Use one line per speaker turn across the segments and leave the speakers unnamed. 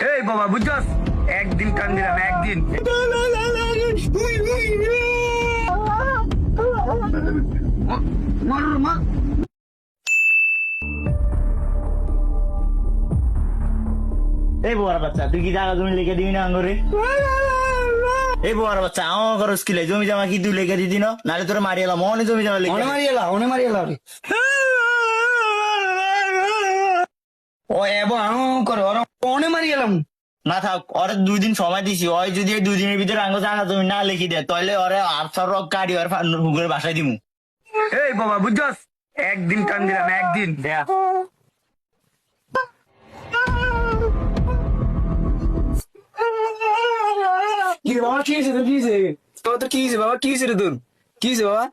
এই বাবা বুঝছস, একদিন টান দিলাম একদিন।
এই বড় বাচ্চা তুই কি জায়গা জমি লেগে দিবি না আঙ্গরে? এই বড় বাচ্চা আমার খরচ কিলে জমি জমা কি তুই লেগে দিদি না, নাহলে তোরা মারি এলাম মনে জমি জমা লেগে
অনে মারিয়েলা রে। ও এবো করে ওরা অনে মারিয়েলাম।
না থাক, ওরে 2 দিন সময় দিছি, ওই যদি এই 2 দিনের ভিতরে আঙ্গ জায়গা জমি না লিখি দেয় তাহলে ওরে 800 রক কাটি ওর হুগের বাসায় দিমু।
এই বাবা বুঝছস, একদিন টান দিলাম একদিন।
কি রে বাবা, কি হয়েছে তোর? কি হয়েছে তোর? কি হয়েছে বাবা? কি হয়েছে রে তোর? কি হয়েছে বাবা?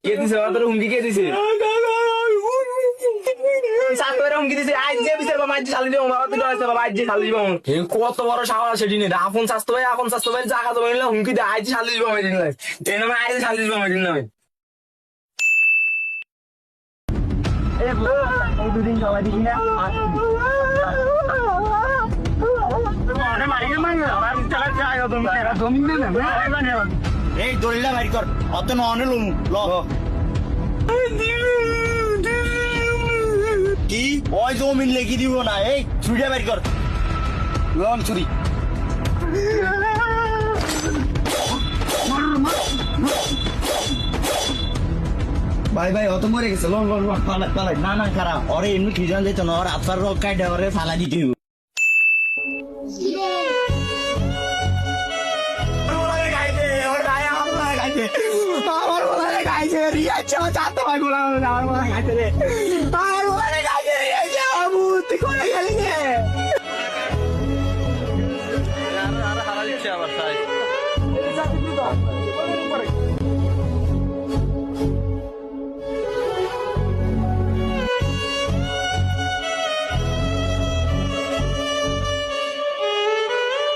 কে দিছে বাবা তোর হুমকি? কে দিছে? হুমকি দিছে? আজ যে বিচার বাবা, আজ চালিয়ে দিব বাবা। তুই ডরাইছে বাবা, আজ যে চালিয়ে দিব। কত বড় সাহস সেটি নেই। আপন স্বাস্থ্য ভাই, আপন স্বাস্থ্য ভাই জায়গা জমা নিলে হুমকি দেয়। আজ চালিয়ে দিব আমি দিন নাই, এই নামে আজ চালিয়ে দিব আমি দিন নাই।
এই 2 দিন সময় দিছি না, এই দলিলা বাড়ি কর, অত ননে লুম ল কি ওই জমিন লেগে দিব না। এই ছুরিটা বাড়ি কর,
লন চুরি। ভাই ভাই অত মরে গেছে, লন লন লন।
পালাই পালাই। না না খারাপ, ওরে এমনি খিজান যেত না, ওর আত্মার রোগ কাটে ওরে ফালা দিতে হইব।
আমার বলে গাইছে রিয়া চাও চাতে ভাই বলা আমার বলে গাইছে রে। আমার বলে গাইছে রিয়া চাও তুই কোথায় গেলি রে?